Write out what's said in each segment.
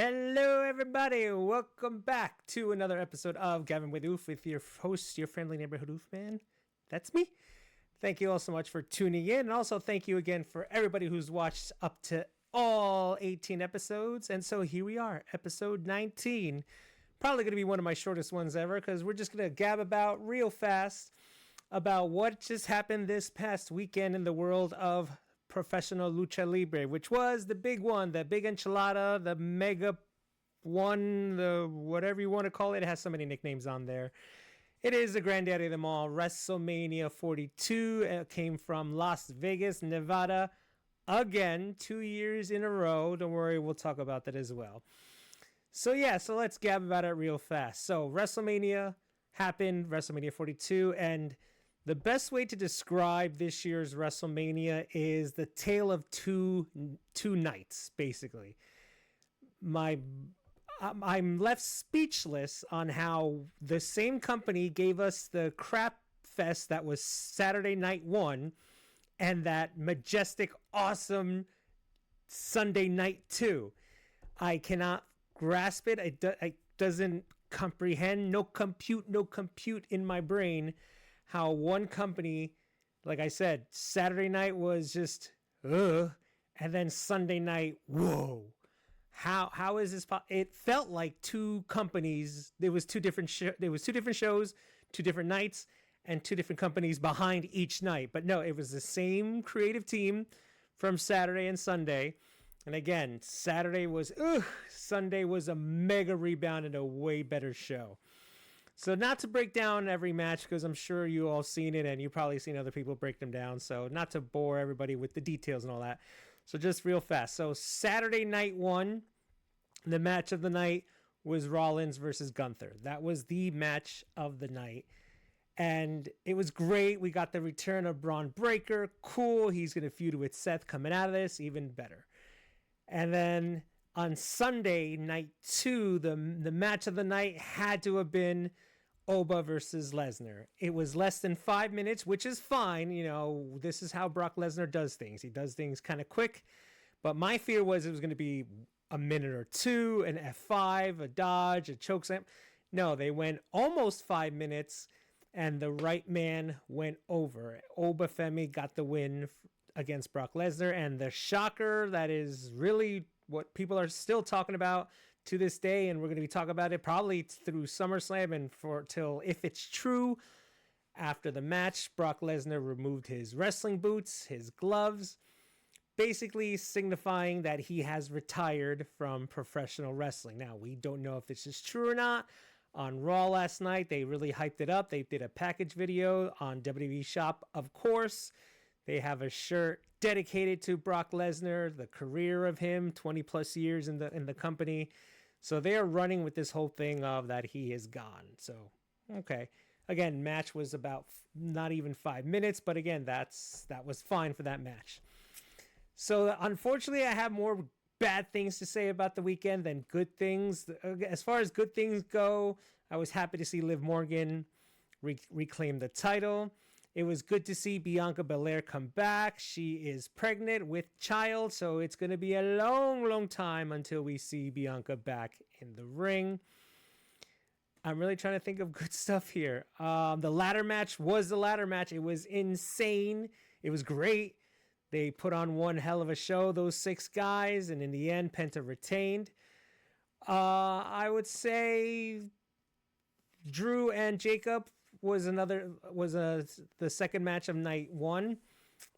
Hello, everybody. Welcome back to another episode of Gabbin with Oof with your host, your friendly neighborhood Oofman. That's me. Thank you all so much for tuning in. And also thank you again for everybody who's watched up to all 18 episodes. And so here we are, episode 19. Probably going to be one of my shortest ones ever because we're just going to gab about real fast about what just happened this past weekend in the world of professional lucha libre, which was the big one, the big enchilada, the mega one, the whatever you want to call it. It has so many nicknames on there. It is the granddaddy of them all, WrestleMania 42. It came from Las Vegas, Nevada. Again, 2 years in a row. Don't worry, we'll talk about that as well. So let's gab about it real fast. So WrestleMania happened, WrestleMania 42, and the best way to describe this year's WrestleMania is the tale of two nights, basically. I'm left speechless on how the same company gave us the crap fest that was Saturday night 1 and that majestic, awesome Sunday night 2. I cannot grasp it. It doesn't comprehend. No compute in my brain. How one company, like I said, Saturday night was just, and then Sunday night, whoa. How is this? It felt like two companies. There was two different shows, 2 different nights, and 2 different companies behind each night. But no, it was the same creative team from Saturday and Sunday. And again, Saturday was, Sunday was a mega rebound and a way better show. So not to break down every match, because I'm sure you all seen it and you've probably seen other people break them down. So not to bore everybody with the details and all that. So just real fast. So Saturday night 1, the match of the night was Rollins versus Gunther. That was the match of the night. And it was great. We got the return of Braun Breaker. Cool. He's going to feud with Seth coming out of this. Even better. And then on Sunday, night 2, the match of the night had to have been Oba versus Lesnar. It was less than 5 minutes, which is fine. You know, this is how Brock Lesnar does things. He does things kind of quick. But my fear was it was going to be a minute or 2, an F5, a dodge, a chokeslam. No, they went almost 5 minutes, and the right man went over. Oba Femi got the win against Brock Lesnar, and the shocker that is really what people are still talking about to this day, and we're going to be talking about it probably through SummerSlam and till if it's true. After the match, Brock Lesnar removed his wrestling boots, his gloves, basically signifying that he has retired from professional wrestling. Now, we don't know if this is true or not. On Raw last night, they really hyped it up. They did a package video on WWE Shop, of course. They have a shirt dedicated to Brock Lesnar, the career of him, 20 plus years in the company. So they are running with this whole thing of that he is gone. So, okay. Again, match was about not even 5 minutes, but again, that was fine for that match. So unfortunately, I have more bad things to say about the weekend than good things. As far as good things go, I was happy to see Liv Morgan reclaim the title. It was good to see Bianca Belair come back. She is pregnant with child, so it's going to be a long, long time until we see Bianca back in the ring. I'm really trying to think of good stuff here. The ladder match was the ladder match. It was insane. It was great. They put on one hell of a show, those 6 guys, and in the end, Penta retained. I would say Drew and Jacob was the second match of night 1,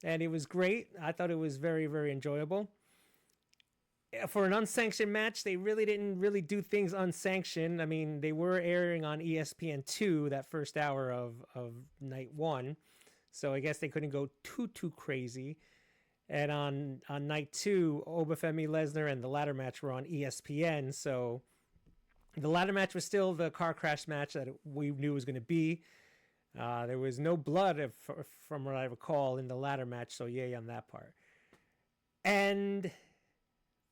and it was great. I thought it was very, very enjoyable. For an unsanctioned match, they really didn't do things unsanctioned. I mean, they were airing on ESPN2 that first hour of night 1, so I guess they couldn't go too crazy. And on night 2, Oba Femi, Lesnar, and the ladder match were on ESPN, so the ladder match was still the car crash match that we knew was going to be. There was no blood, from what I recall, in the ladder match, so yay on that part. And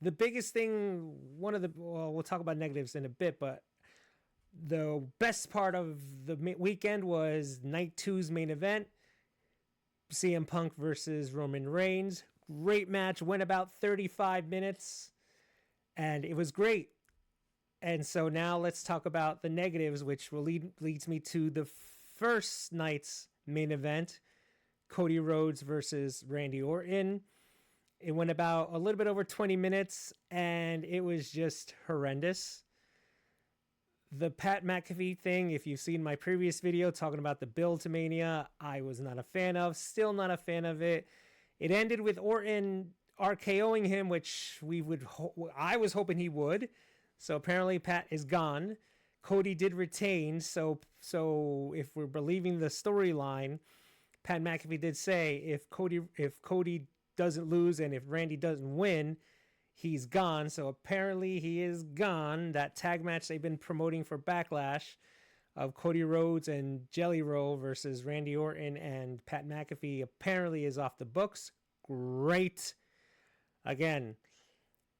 the biggest thing, we'll talk about negatives in a bit, but the best part of the weekend was night 2's main event, CM Punk versus Roman Reigns. Great match, went about 35 minutes, and it was great. And so now let's talk about the negatives, which will leads me to the first night's main event, Cody Rhodes versus Randy Orton. It went about a little bit over 20 minutes, and it was just horrendous. The Pat McAfee thing, if you've seen my previous video talking about the build to Mania, I was not a fan of. Still not a fan of it. It ended with Orton RKOing him, which I was hoping he would. So apparently Pat is gone. Cody did retain. So if we're believing the storyline, Pat McAfee did say if Cody doesn't lose and if Randy doesn't win, he's gone. So apparently he is gone. That tag match they've been promoting for Backlash of Cody Rhodes and Jelly Roll versus Randy Orton and Pat McAfee apparently is off the books. Great. Again,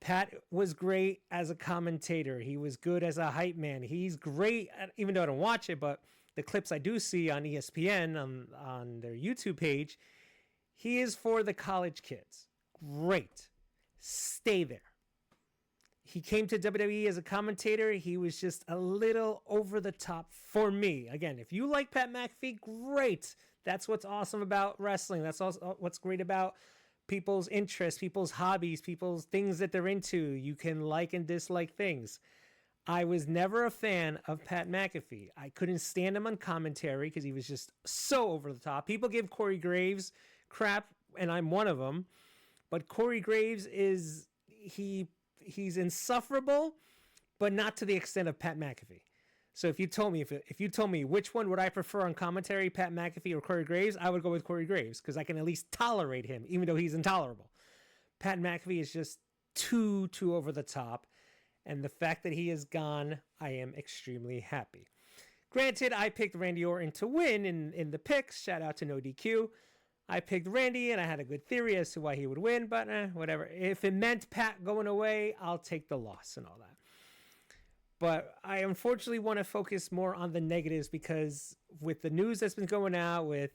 Pat was great as a commentator. He was good as a hype man. He's great, even though I don't watch it, but the clips I do see on ESPN on their YouTube page, he is for the college kids. Great. Stay there. He came to WWE as a commentator. He was just a little over the top for me. Again, if you like Pat McAfee, great. That's what's awesome about wrestling. That's also what's great about people's interests, people's hobbies, people's things that they're into. You can like and dislike things. I was never a fan of Pat McAfee. I couldn't stand him on commentary because he was just so over the top. People give Corey Graves crap, and I'm one of them. But Corey Graves he's insufferable, but not to the extent of Pat McAfee. So if you told me which one would I prefer on commentary, Pat McAfee or Corey Graves, I would go with Corey Graves because I can at least tolerate him, even though he's intolerable. Pat McAfee is just too over the top, and the fact that he is gone, I am extremely happy. Granted, I picked Randy Orton to win in the picks. Shout out to No DQ. I picked Randy, and I had a good theory as to why he would win, but whatever. If it meant Pat going away, I'll take the loss and all that. But I unfortunately want to focus more on the negatives because with the news that's been going out, with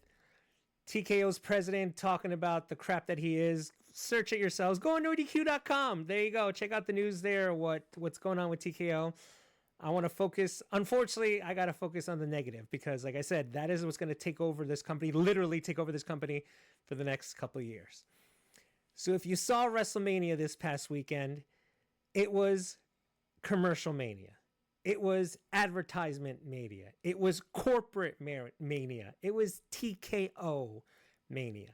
TKO's president talking about the crap that he is, search it yourselves. Go on NoDQ.com. There you go. Check out the news there, what's going on with TKO. I want to focus. Unfortunately, I got to focus on the negative because, like I said, that is what's going to take over this company, literally take over this company for the next couple of years. So if you saw WrestleMania this past weekend, it was commercial mania. It was advertisement mania. It was corporate mania. It was TKO mania.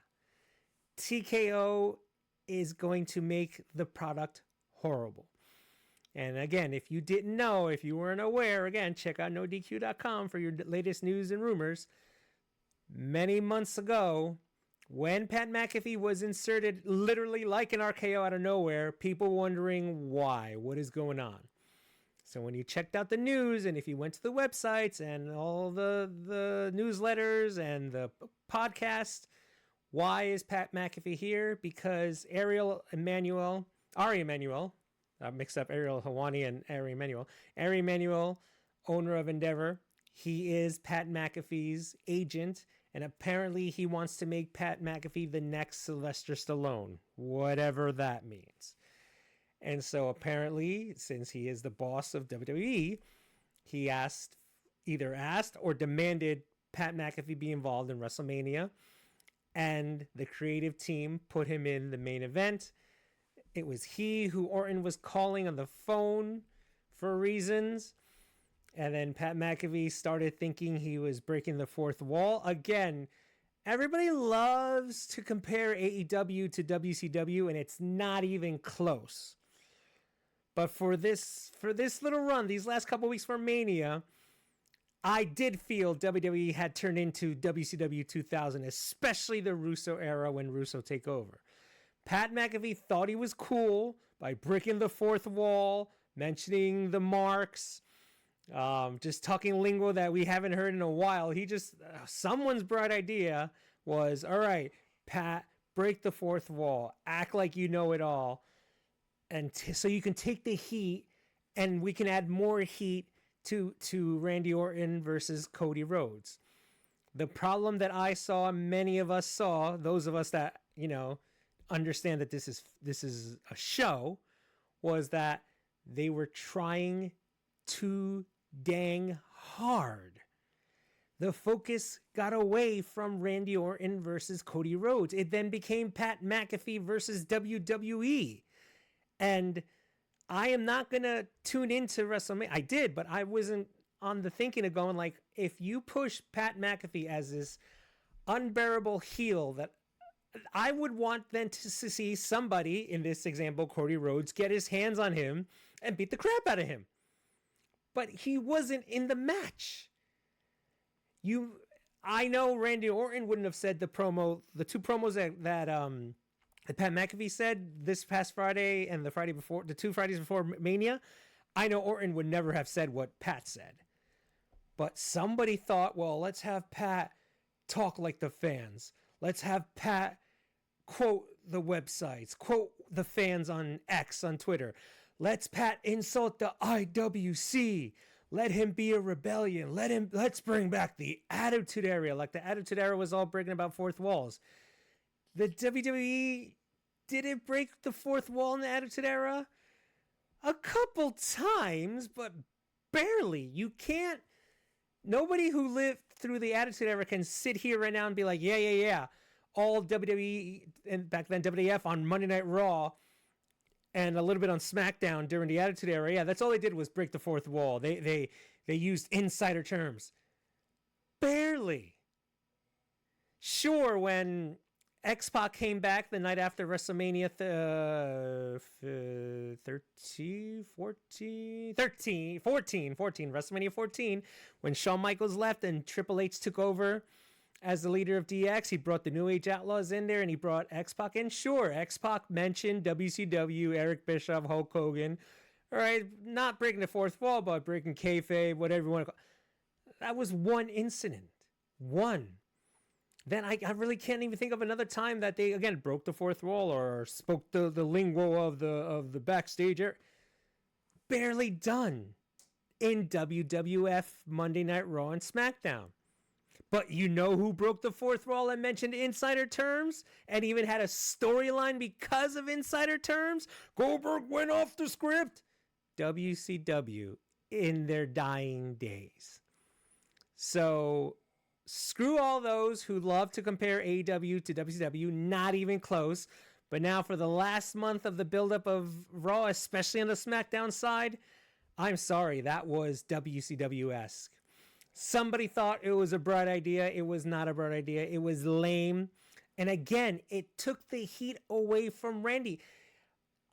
TKO is going to make the product horrible. And again, if you didn't know, if you weren't aware, again, check out NoDQ.com for your latest news and rumors. Many months ago, when Pat McAfee was inserted literally like an RKO out of nowhere, people wondering why, what is going on. So when you checked out the news and if you went to the websites and all the newsletters and the podcast, why is Pat McAfee here? Because Ari Emanuel, I mixed up Ariel Helwani and Ari Emanuel. Ari Emanuel, owner of Endeavor, he is Pat McAfee's agent, and apparently he wants to make Pat McAfee the next Sylvester Stallone, whatever that means. And so apparently, since he is the boss of WWE, he either asked or demanded Pat McAfee be involved in WrestleMania, and the creative team put him in the main event. It was he who Orton was calling on the phone for reasons. And then Pat McAfee started thinking he was breaking the fourth wall. Again, everybody loves to compare AEW to WCW, and it's not even close. But for this little run, these last couple weeks for Mania, I did feel WWE had turned into WCW 2000, especially the Russo era when Russo take over. Pat McAfee thought he was cool by breaking the fourth wall, mentioning the marks, just talking lingo that we haven't heard in a while. He just, someone's bright idea was, all right, Pat, break the fourth wall, act like you know it all, and so you can take the heat, and we can add more heat to Randy Orton versus Cody Rhodes. The problem that I saw, many of us saw, those of us that, understand that this is a show, was that they were trying too dang hard. The focus got away from Randy Orton versus Cody Rhodes. It then became Pat McAfee versus WWE. And I am not going to tune into WrestleMania. I did, but I wasn't on the thinking of going like, if you push Pat McAfee as this unbearable heel, that I would want then to see somebody, in this example, Cody Rhodes, get his hands on him and beat the crap out of him. But he wasn't in the match. I know Randy Orton wouldn't have said the two promos that Pat McAfee said this past Friday and the 2 Fridays before Mania. I know Orton would never have said what Pat said. But somebody thought, well, let's have Pat talk like the fans. Let's have Pat quote the websites, quote the fans on X, on Twitter. Let's Pat insult the IWC. Let him be a rebellion. Let's bring back the Attitude Era. Like the Attitude Era was all breaking about fourth walls. The WWE didn't break the fourth wall in the Attitude Era a couple times, but barely. Nobody who lived through the Attitude Era can sit here right now and be like, yeah. All WWE, and back then WWF on Monday Night Raw and a little bit on SmackDown during the Attitude Era. Yeah, that's all they did was break the fourth wall. They used insider terms. Barely. Sure, when X-Pac came back the night after WrestleMania 14, WrestleMania 14, when Shawn Michaels left and Triple H took over as the leader of DX, he brought the New Age Outlaws in there and he brought X-Pac in. Sure, X-Pac mentioned WCW, Eric Bischoff, Hulk Hogan. All right, not breaking the fourth wall, but breaking kayfabe, whatever you want to call it. That was one incident. One. Then I really can't even think of another time that they, again, broke the fourth wall or spoke the lingo of the backstage area. Barely done in WWF Monday Night Raw and SmackDown. But you know who broke the fourth wall and mentioned insider terms and even had a storyline because of insider terms? Goldberg went off the script. WCW in their dying days. So screw all those who love to compare AEW to WCW. Not even close. But now for the last month of the buildup of Raw, especially on the SmackDown side, I'm sorry, that was WCW-esque. Somebody thought it was a bright idea. It was not a bright idea. It was lame. And again, it took the heat away from Randy.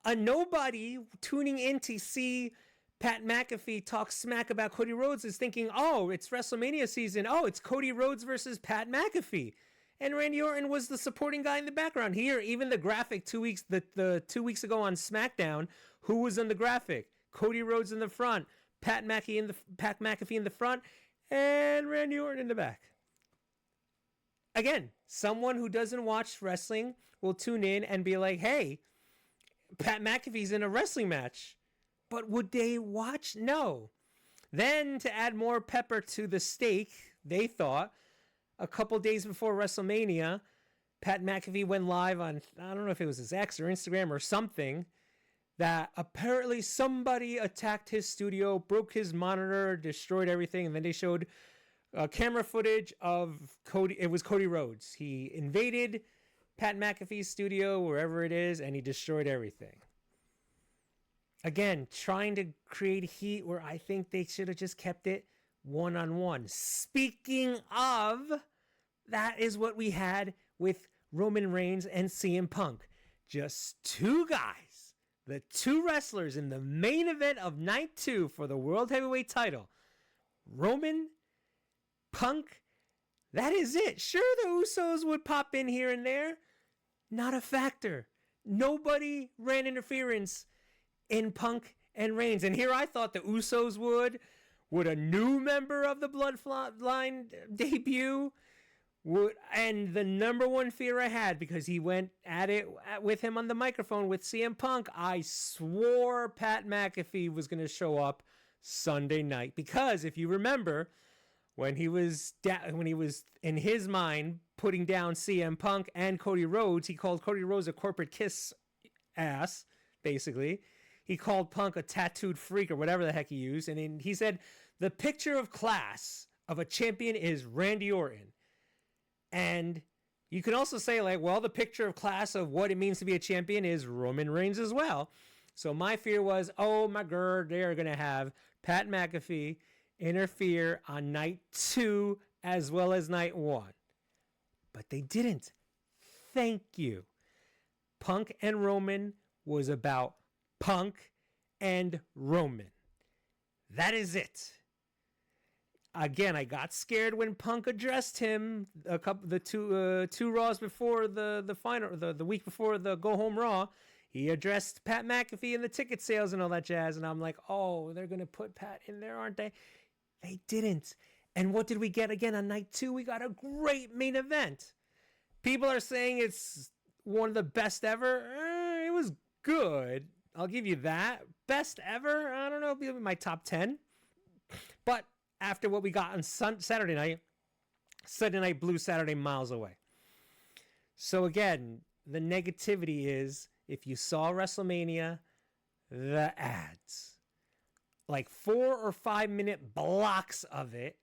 A nobody tuning in to see Pat McAfee talk smack about Cody Rhodes is thinking, oh, it's WrestleMania season. Oh, it's Cody Rhodes versus Pat McAfee. And Randy Orton was the supporting guy in the background. Here, even the graphic 2 weeks, the 2 weeks ago on SmackDown, who was on the graphic? Cody Rhodes in the front, Pat McAfee in the front, and Randy Orton in the back. Again, someone who doesn't watch wrestling will tune in and be like, hey, Pat McAfee's in a wrestling match. But would they watch? No. Then to add more pepper to the steak, they thought, a couple days before WrestleMania, Pat McAfee went live on, I don't know if it was his X or Instagram or something, that apparently somebody attacked his studio, broke his monitor, destroyed everything, and then they showed camera footage of Cody. It was Cody Rhodes. He invaded Pat McAfee's studio, wherever it is, and he destroyed everything. Again, trying to create heat where I think they should have just kept it one-on-one. Speaking of, that is what we had with Roman Reigns and CM Punk. Just two guys. The two wrestlers in the main event of night 2 for the World Heavyweight title. Roman, Punk, that is it. Sure, the Usos would pop in here and there. Not a factor. Nobody ran interference in Punk and Reigns. And here I thought the Usos would a new member of the Bloodline debut? And the number one fear I had, because he went at it with him on the microphone with CM Punk, I swore Pat McAfee was going to show up Sunday night. Because if you remember, when he was in his mind putting down CM Punk and Cody Rhodes, he called Cody Rhodes a corporate kiss ass, basically. he called Punk a tattooed freak or whatever the heck he used. And then he said, the picture of class of a champion is Randy Orton. And you can also say, like, well, the picture of class of what it means to be a champion is Roman Reigns as well. So my fear was, oh my God, they are going to have Pat McAfee interfere on night 2 as well as night 1. But they didn't. Thank you. Punk and Roman was about Punk and Roman. That is it. Again, I got scared when Punk addressed him two Raws before the final, the week before the Go Home Raw. He addressed Pat McAfee and the ticket sales and all that jazz, and I'm like, oh, they're gonna put Pat in there, aren't they? They didn't. And what did we get again on night 2? We got a great main event. People are saying it's one of the best ever. It was good. I'll give you that. Best ever? I don't know. It'll be my top 10. But after what we got on Saturday night blew Saturday miles away. So again, the negativity is, if you saw WrestleMania, the ads. Like 4 or 5 minute blocks of it.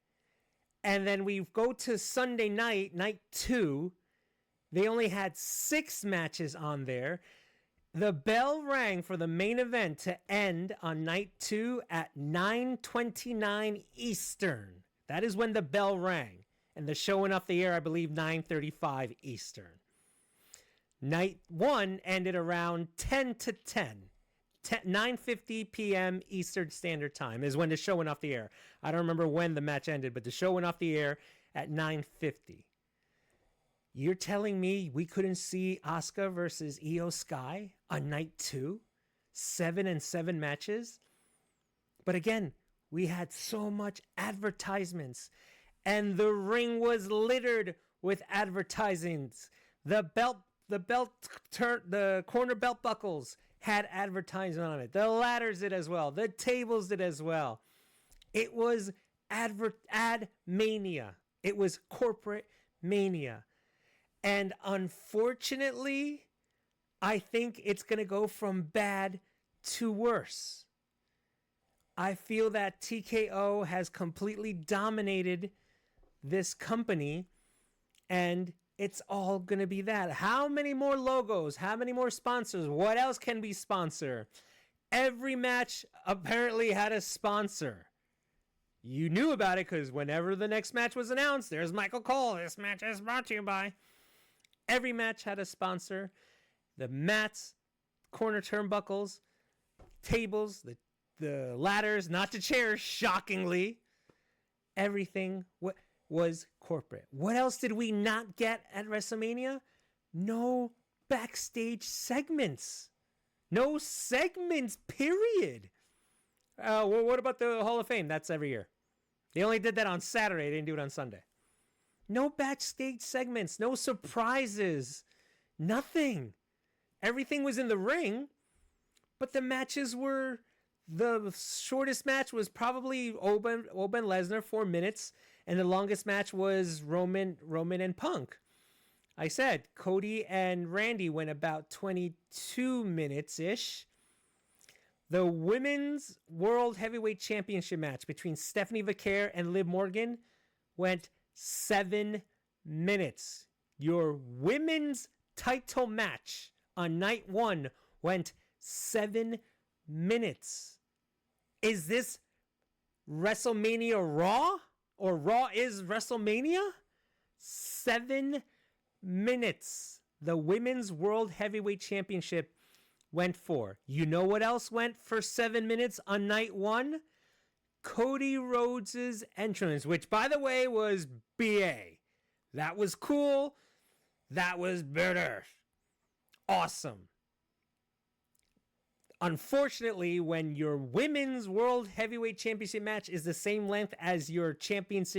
And then we go to Sunday night, night 2. They only had 6 matches on there. The bell rang for the main event to end on night 2 at 9:29 Eastern. That is when the bell rang. And the show went off the air, I believe, 9:35 Eastern. Night 1 ended around 10 to 10. 9:50 p.m. Eastern Standard Time is when the show went off the air. I don't remember when the match ended, but the show went off the air at 9:50. You're telling me we couldn't see Asuka versus Io Sky on night 2? 7 and 7 matches? But again, we had so much advertisements, and the ring was littered with advertisements. The corner belt buckles had advertisement on it. The ladders did as well. The tables did as well. It was ad mania. It was corporate mania. And unfortunately, I think it's going to go from bad to worse. I feel that TKO has completely dominated this company, and it's all going to be that. How many more logos? How many more sponsors? What else can be sponsor? Every match apparently had a sponsor. You knew about it because whenever the next match was announced, there's Michael Cole. This match is brought to you by. Every match had a sponsor. The mats, corner turnbuckles, tables, the ladders, not the chairs, shockingly. Everything was corporate. What else did we not get at WrestleMania? No backstage segments. No segments, period. Well, what about the Hall of Fame? That's every year. They only did that on Saturday. They didn't do it on Sunday. No backstage segments. No surprises. Nothing. Everything was in the ring, but the matches were... The shortest match was probably Oban Lesnar, 4 minutes, and the longest match was Roman and Punk. I said Cody and Randy went about 22 minutes-ish. The Women's World Heavyweight Championship match between Stephanie Vaquer and Liv Morgan went 7 minutes. Your women's title match on night 1 went 7 minutes. Is this WrestleMania Raw? Or Raw is WrestleMania? 7 minutes. The Women's World Heavyweight Championship went for. You know what else went for 7 minutes on night 1? Cody Rhodes' entrance, which, by the way, was BA. That was cool. That was better. Awesome. Unfortunately, when your Women's World Heavyweight Championship match is the same length as your champion's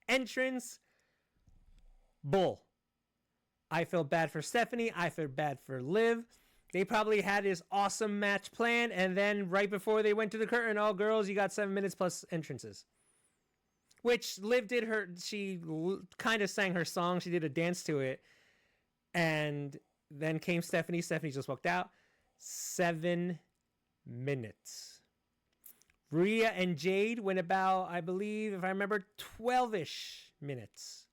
entrance, bull. I feel bad for Stephanie. I feel bad for Liv. They probably had this awesome match planned, and then right before they went to the curtain, oh, girls, you got 7 minutes plus entrances. Which Liv did she kind of sang her song. She did a dance to it. And then came Stephanie. Stephanie just walked out. 7 minutes. Rhea and Jade went about, I believe, if I remember, 12-ish minutes.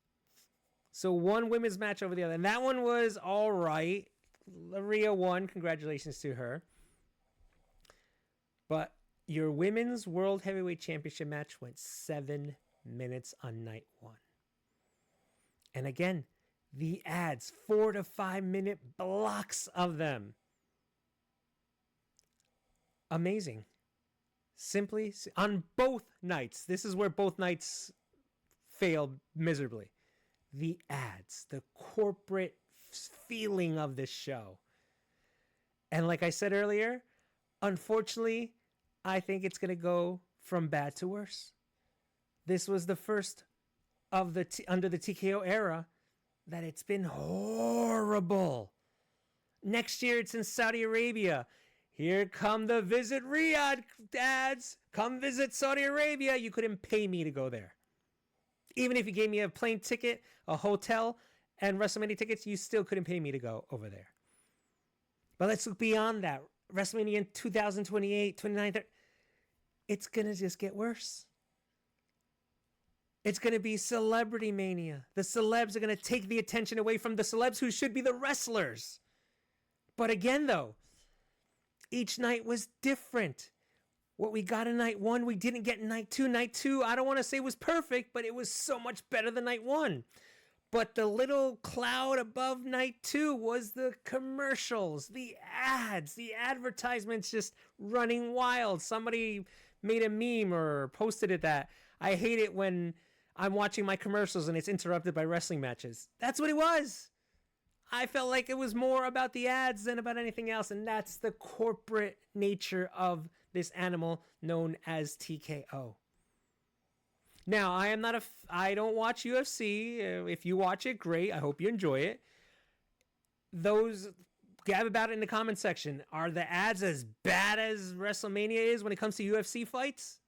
So one women's match over the other. And that one was all right. Rhea won. Congratulations to her. But your women's World Heavyweight Championship match went 7 minutes on night 1. And again, the ads, 4 to 5 minute blocks of them. Amazing. Simply on both nights. This is where both nights failed miserably. The ads, the corporate feeling of this show. And like I said earlier, unfortunately, I think it's going to go from bad to worse. This was the first of the under the TKO era that it's been horrible. Next year, it's in Saudi Arabia. Here come the Visit Riyadh ads. Come visit Saudi Arabia. You couldn't pay me to go there. Even if you gave me a plane ticket, a hotel, and WrestleMania tickets, you still couldn't pay me to go over there. But let's look beyond that. WrestleMania in 2028, 29, 30. It's going to just get worse. It's going to be Celebrity Mania. The celebs are going to take the attention away from the celebs who should be the wrestlers. But again, though, each night was different. What we got in night 1, we didn't get in night 2. Night 2, I don't want to say was perfect, but it was so much better than night 1. But the little cloud above night 2 was the commercials, the ads, the advertisements just running wild. Somebody made a meme or posted it that I hate it when I'm watching my commercials and it's interrupted by wrestling matches. That's what it was. I felt like it was more about the ads than about anything else, and that's the corporate nature of this animal known as TKO. Now, I don't watch UFC. If you watch it, great. I hope you enjoy it. Gab about it in the comment section. Are the ads as bad as WrestleMania is when it comes to UFC fights?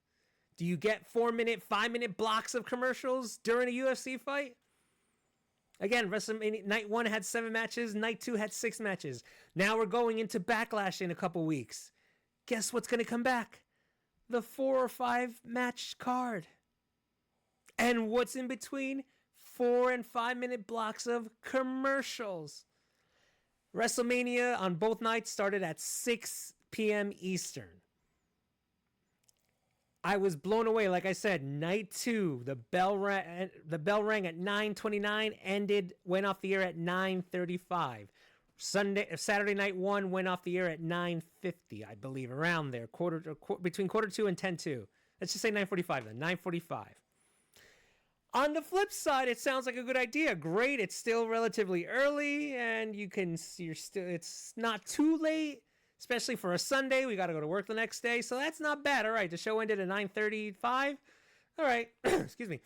Do you get 4-minute, 5-minute blocks of commercials during a UFC fight? Again, WrestleMania night 1 had 7 matches. Night 2 had 6 matches. Now we're going into Backlash in a couple weeks. Guess what's going to come back? The 4 or 5 match card. And what's in between? 4 and 5-minute blocks of commercials. WrestleMania on both nights started at 6 p.m. Eastern. I was blown away. Like I said, night 2, the bell rang at 9:29, went off the air at 9:35. Saturday night 1 went off the air at 9:50, I believe, around there, between 1:45 and 10:02. Let's just say 9:45 then, 9:45. On the flip side, it sounds like a good idea. Great, it's still relatively early, and it's not too late, especially for a Sunday. We got to go to work the next day, so that's not bad. All right, the show ended at 9:35. All right, excuse me.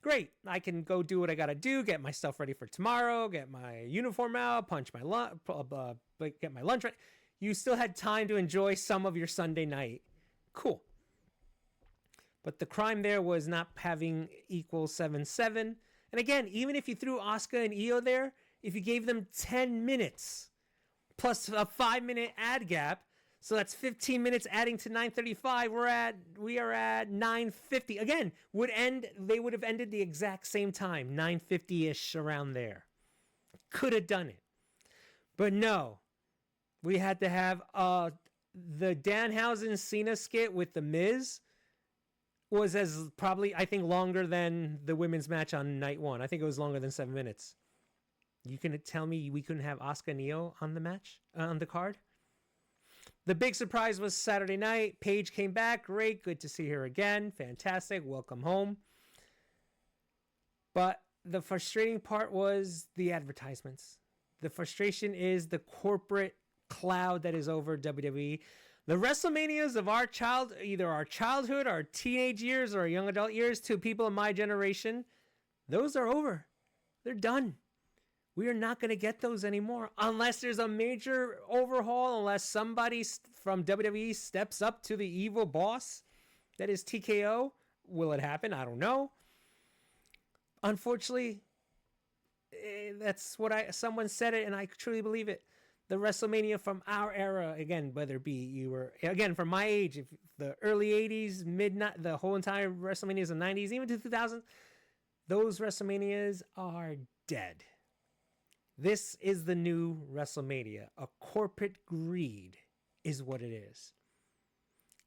Great, I can go do what I got to do, get my stuff ready for tomorrow, get my uniform out, get my lunch ready. You still had time to enjoy some of your Sunday night. Cool. But the crime there was not having equal 7-7. And again, even if you threw Asuka and Io there, if you gave them 10 minutes plus a 5-minute ad gap, so that's 15 minutes adding to 9:35, we are at 9:50. Again, they would have ended the exact same time, 9:50-ish, around there. Could have done it. But no. We had to have the Danhausen Cena skit with The Miz was probably, I think, longer than the women's match on night 1. I think it was longer than 7 minutes. You can tell me we couldn't have Asuka and Io on the match, on the card? The big surprise was Saturday night. Paige came back. Great. Good to see her again. Fantastic. Welcome home. But the frustrating part was the advertisements. The frustration is the corporate cloud that is over WWE. The WrestleManias of either our childhood, our teenage years, or our young adult years to people in my generation, those are over. They're done. We are not going to get those anymore unless there's a major overhaul, unless somebody from WWE steps up to the evil boss that is TKO. Will it happen? I don't know. Unfortunately, that's what someone said it, and I truly believe it. the WrestleMania from our era, again, whether it be you were, again, from my age, if the early 80s, midnight, the whole entire WrestleManias of the 90s, even to 2000, those WrestleManias are dead. This is the new WrestleMania. A corporate greed is what it is.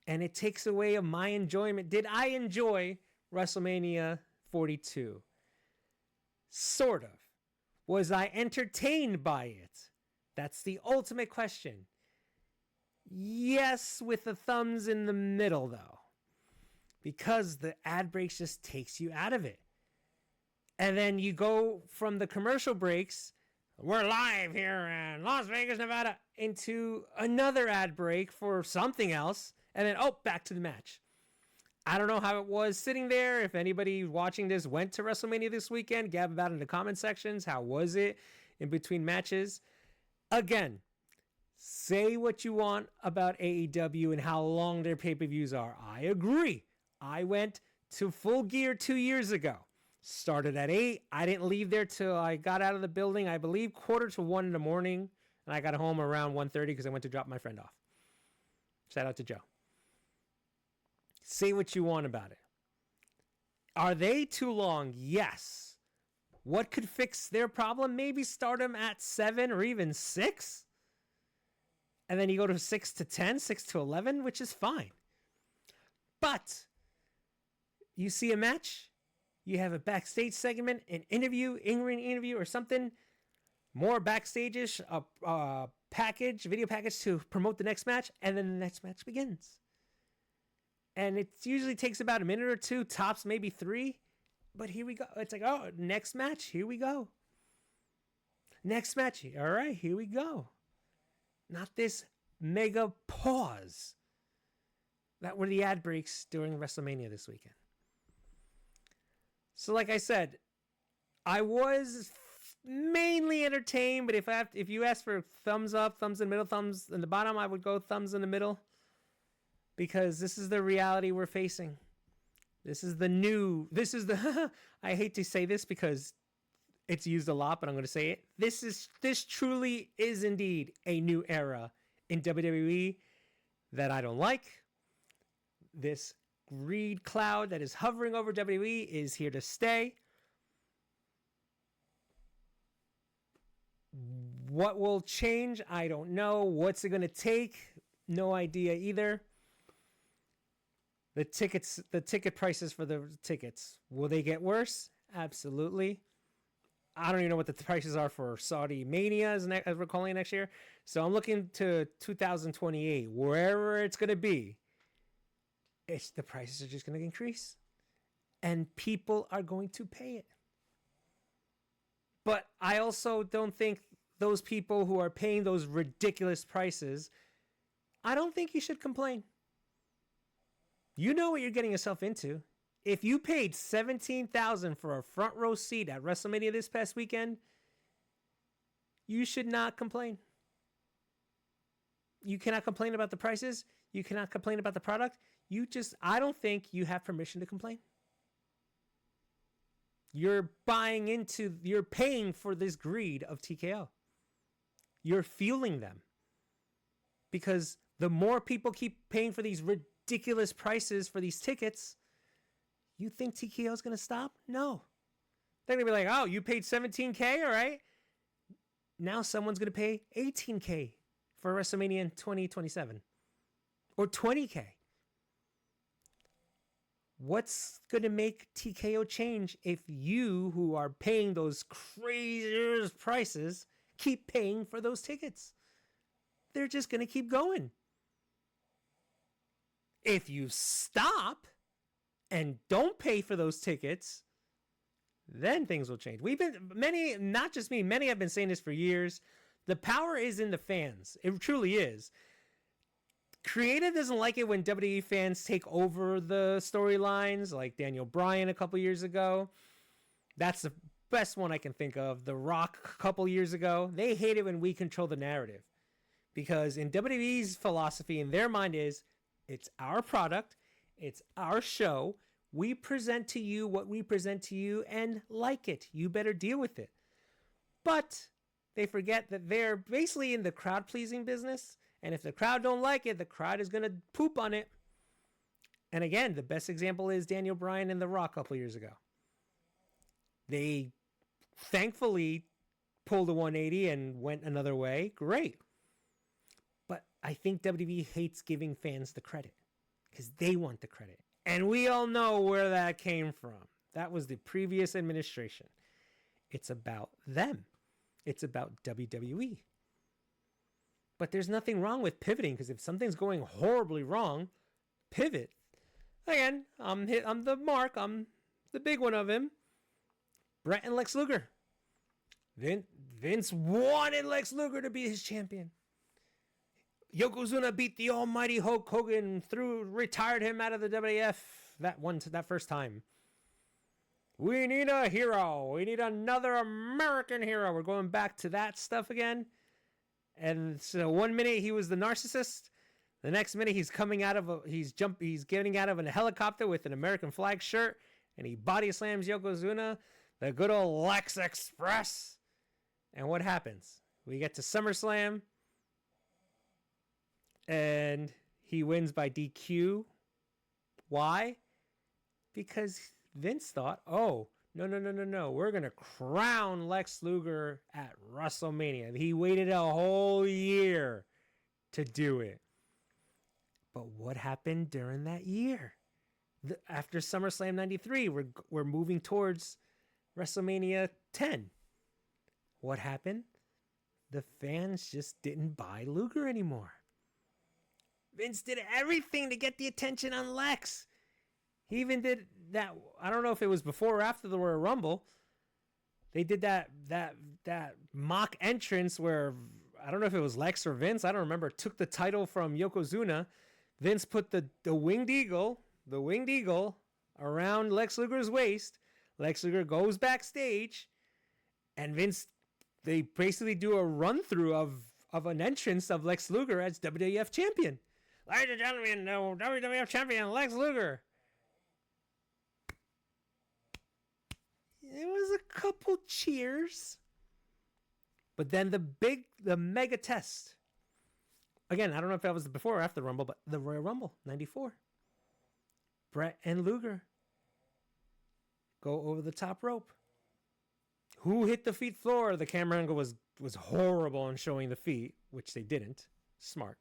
And it takes away my enjoyment. Did I enjoy WrestleMania 42? Sort of. Was I entertained by it? That's the ultimate question. Yes, with the thumbs in the middle, though. Because the ad breaks just takes you out of it. And then you go from the commercial breaks, we're live here in Las Vegas, Nevada, into another ad break for something else. And then, back to the match. I don't know how it was sitting there. If anybody watching this went to WrestleMania this weekend, gab about it in the comment sections. How was it in between matches? Again, say what you want about AEW and how long their pay-per-views are. I agree. I went to Full Gear 2 years ago. Started at 8. I didn't leave there till I got out of the building, I believe, 1:45 in the morning. And I got home around 1:30 because I went to drop my friend off. Shout out to Joe. Say what you want about it. Are they too long? Yes. What could fix their problem? Maybe start them at 7 or even 6. And then you go to 6 to 10, 6 to 11, which is fine. But you see a match, you have a backstage segment, an interview, in-ring interview or something, more backstages, a package, video package to promote the next match, and then the next match begins. And it usually takes about a minute or two, tops maybe 3. But here we go. It's like, next match, here we go. Next match, all right, here we go. Not this mega pause. That were the ad breaks during WrestleMania this weekend. So like I said, I was mainly entertained, but if you ask for thumbs up, thumbs in the middle, thumbs in the bottom, I would go thumbs in the middle. Because this is the reality we're facing. This is the I hate to say this because it's used a lot, but I'm going to say it. This truly is indeed a new era in WWE that I don't like. This greed cloud that is hovering over WWE is here to stay. What will change? I don't know. What's it going to take? No idea either. The ticket prices for the tickets, will they get worse? Absolutely. I don't even know what the prices are for Saudi Mania, as we're calling it next year. So I'm looking to 2028, wherever it's going to be. The prices are just going to increase. And people are going to pay it. But I also don't think those people who are paying those ridiculous prices, I don't think you should complain. You know what you're getting yourself into. If you paid $17,000 for a front row seat at WrestleMania this past weekend, you should not complain. You cannot complain about the prices. You cannot complain about the product. I don't think you have permission to complain. You're paying for this greed of TKO. You're fueling them. Because the more people keep paying for these ridiculous prices for these tickets, you think TKO is going to stop? No. They're going to be like, oh, you paid $17K, all right? Now someone's going to pay $18K for WrestleMania in 2027. Or $20K. What's going to make TKO change if you, who are paying those crazy prices, keep paying for those tickets? They're just going to keep going. If you stop and don't pay for those tickets, then things will change. Not just me, many have been saying this for years. The power is in the fans. It truly is. Creative doesn't like it when WWE fans take over the storylines, like Daniel Bryan a couple years ago. That's the best one I can think of. The Rock a couple years ago. They hate it when we control the narrative. Because in WWE's philosophy, in their mind is, it's our product, it's our show, we present to you what we present to you and like it. You better deal with it. But they forget that they're basically in the crowd-pleasing business. And if the crowd don't like it, the crowd is going to poop on it. And again, the best example is Daniel Bryan and The Rock a couple years ago. They thankfully pulled a 180 and went another way. Great. But I think WWE hates giving fans the credit because they want the credit. And we all know where that came from. That was the previous administration. It's about them. It's about WWE. But there's nothing wrong with pivoting, because if something's going horribly wrong, pivot. Again, I'm the mark. I'm the big one of him. Bret and Lex Luger. Vince wanted Lex Luger to be his champion. Yokozuna beat the almighty Hulk Hogan, retired him out of the WWF that first time. We need a hero. We need another American hero. We're going back to that stuff again. And so 1 minute he was the narcissist. The next minute he's getting out of a helicopter with an American flag shirt, and he body slams Yokozuna, the good old Lex Express. And what happens? We get to SummerSlam, and he wins by DQ. Why? Because Vince thought, oh, no. We're going to crown Lex Luger at WrestleMania. He waited a whole year to do it. But what happened during that year? After SummerSlam 93, we're moving towards WrestleMania 10. What happened? The fans just didn't buy Luger anymore. Vince did everything to get the attention on Lex. He even did that. I don't know if it was before or after the Royal Rumble. They did that mock entrance where, I don't know if it was Lex or Vince, I don't remember, took the title from Yokozuna. Vince put the winged eagle around Lex Luger's waist. Lex Luger goes backstage, and Vince, they basically do a run through of an entrance of Lex Luger as WWF champion. Ladies and gentlemen, WWF champion Lex Luger. It was a couple cheers. But then the mega test. Again, I don't know if that was before or after the Rumble, but the Royal Rumble, 94. Bret and Luger go over the top rope. Who hit the feet floor? The camera angle was horrible in showing the feet, which they didn't. Smart.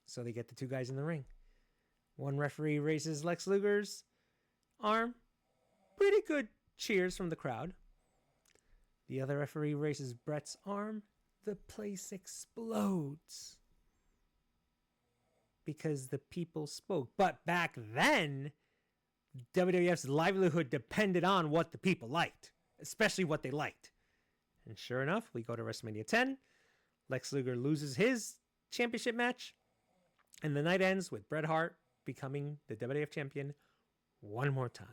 So they get the two guys in the ring. One referee raises Lex Luger's arm. Pretty good cheers from the crowd. The other referee raises Bret's arm. The place explodes. Because the people spoke. But back then, WWF's livelihood depended on what the people liked. Especially what they liked. And sure enough, we go to WrestleMania 10. Lex Luger loses his championship match. And the night ends with Bret Hart becoming the WWF champion one more time.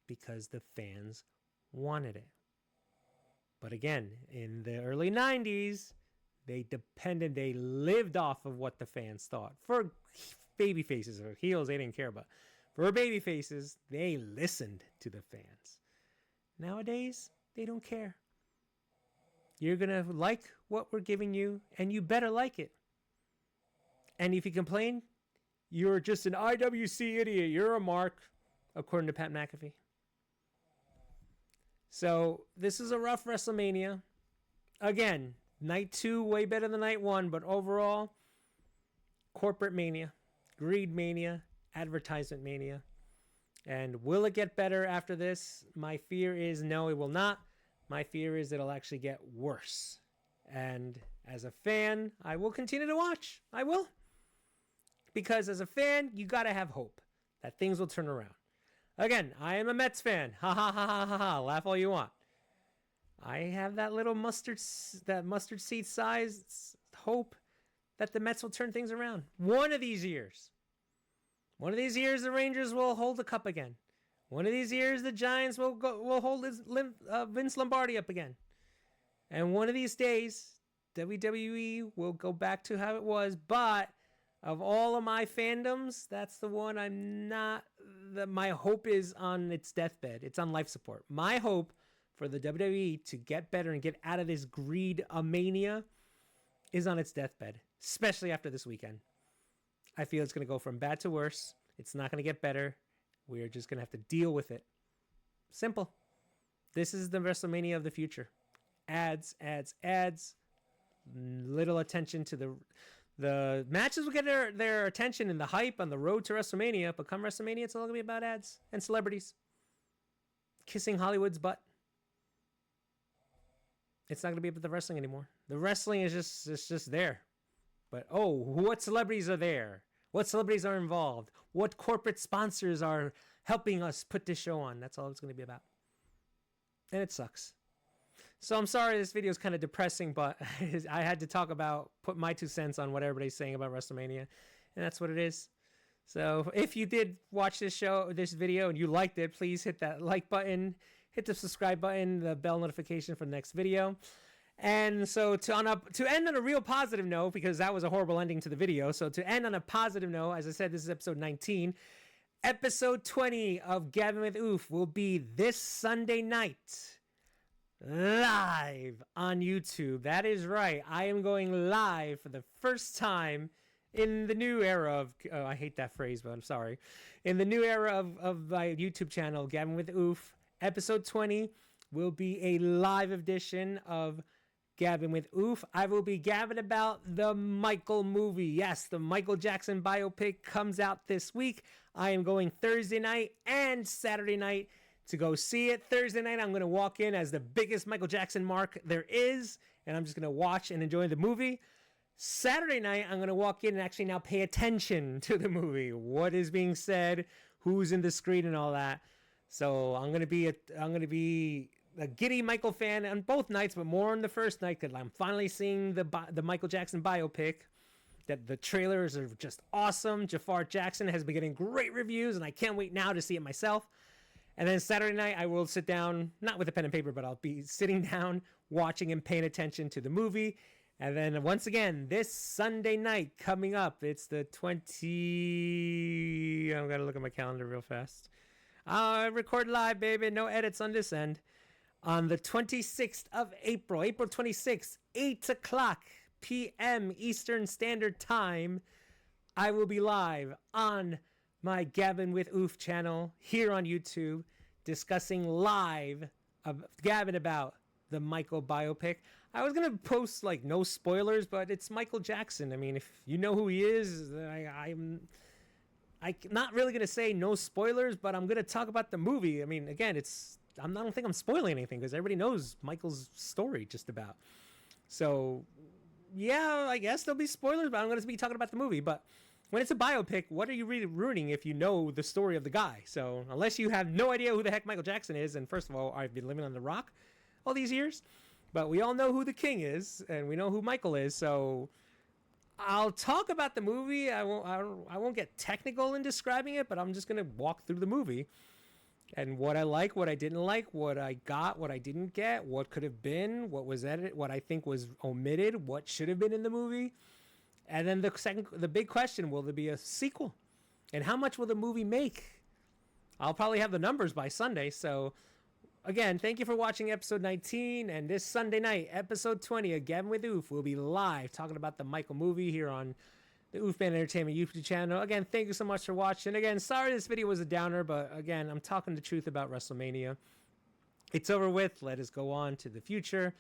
Because the fans wanted it. But again, in the early 90s, they lived off of what the fans thought. For baby faces or heels, they didn't care about. For baby faces, they listened to the fans. Nowadays, they don't care. You're going to like what we're giving you, and you better like it. And if you complain, you're just an IWC idiot. You're a mark, according to Pat McAfee. So this is a rough WrestleMania. Again, night 2 way better than night 1, but overall, corporate mania, greed mania, advertisement mania. And will it get better after this? My fear is no, it will not. My fear is it'll actually get worse. And as a fan, I will continue to watch. I will. Because as a fan, you got to have hope that things will turn around. Again, I am a Mets fan. Ha ha ha ha ha ha. Laugh all you want. I have that little mustard seed size hope that the Mets will turn things around. One of these years, the Rangers will hold the cup again. One of these years, the Giants will hold Vince Lombardi up again. And one of these days, WWE will go back to how it was. But of all of my fandoms, that's the one my hope is on its deathbed. It's on life support. My hope for the WWE to get better and get out of this greed mania is on its deathbed, especially after this weekend. I feel it's going to go from bad to worse. It's not going to get better. We're just going to have to deal with it. Simple. This is the WrestleMania of the future. Ads, ads, ads. Little attention to the matches will get their attention and the hype on the road to WrestleMania, but come WrestleMania, it's all going to be about ads and celebrities kissing Hollywood's butt. It's not going to be about the wrestling anymore. The wrestling is just there. But, what celebrities are there? What celebrities are involved? What corporate sponsors are helping us put this show on? That's all it's going to be about. And it sucks. So I'm sorry this video is kind of depressing, but I had to put my 2 cents on what everybody's saying about WrestleMania. And that's what it is. So if you did watch this video, and you liked it, please hit that like button, hit the subscribe button, the bell notification for the next video. And so to end on a real positive note, because that was a horrible ending to the video. So to end on a positive note, as I said, this is episode 19. Episode 20 of Gabbin with Oof will be this Sunday night, live on YouTube. That is right. I am going live for the first time in the new era of, I hate that phrase, but I'm sorry. In the new era of my YouTube channel, Gabbin with Oof, episode 20 will be a live edition of Gabbin with Oof. I will be gabbing about the Michael movie. Yes, the Michael Jackson biopic comes out this week. I am going Thursday night and Saturday night to go see it. Thursday night, I'm going to walk in as the biggest Michael Jackson mark there is, and I'm just going to watch and enjoy the movie. Saturday night, I'm going to walk in and actually now pay attention to the movie. What is being said, who's in the screen and all that. So I'm going to be a giddy Michael fan on both nights, but more on the first night because I'm finally seeing the Michael Jackson biopic. That the trailers are just awesome. Jafar Jackson has been getting great reviews, and I can't wait now to see it myself. And then Saturday night, I will sit down, not with a pen and paper, but I'll be sitting down, watching and paying attention to the movie. And then once again, this Sunday night coming up, it's the 20... I've got to look at my calendar real fast. I record live, baby. No edits on this end. On the 26th of April, April 26th, 8 o'clock p.m. Eastern Standard Time, I will be live on my Gabbin with Oof channel here on YouTube, discussing live Gabbin about the Michael biopic. I was going to post like no spoilers, but it's Michael Jackson. I mean, if you know who he is, I'm not really going to say no spoilers, but I'm going to talk about the movie. I mean, again, I don't think I'm spoiling anything because everybody knows Michael's story just about. So, yeah, I guess there'll be spoilers, but I'm going to be talking about the movie. But when it's a biopic, what are you really ruining if you know the story of the guy? So, unless you have no idea who the heck Michael Jackson is, and first of all, I've been living on the rock all these years, but we all know who the king is, and we know who Michael is, so I'll talk about the movie. I won't get technical in describing it, but I'm just going to walk through the movie. And what I like, what I didn't like, what I got, what I didn't get, what could have been, what was edited, what I think was omitted, what should have been in the movie. And then the big question, will there be a sequel? And how much will the movie make? I'll probably have the numbers by Sunday. So again, thank you for watching episode 19. And this Sunday night, episode 20 of Gabbin with Oof will be live talking about the Michael movie here on the Oofman Entertainment YouTube channel. Again, thank you so much for watching. Again, sorry this video was a downer, but again, I'm talking the truth about WrestleMania. It's over with. Let us go on to the future.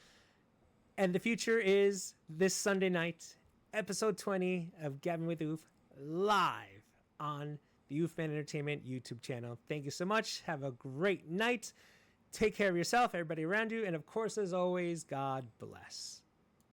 And the future is this Sunday night, episode 20 of Gabbin with Oof, live on the Oofman Entertainment YouTube channel. Thank you so much. Have a great night. Take care of yourself, everybody around you, and of course, as always, God bless.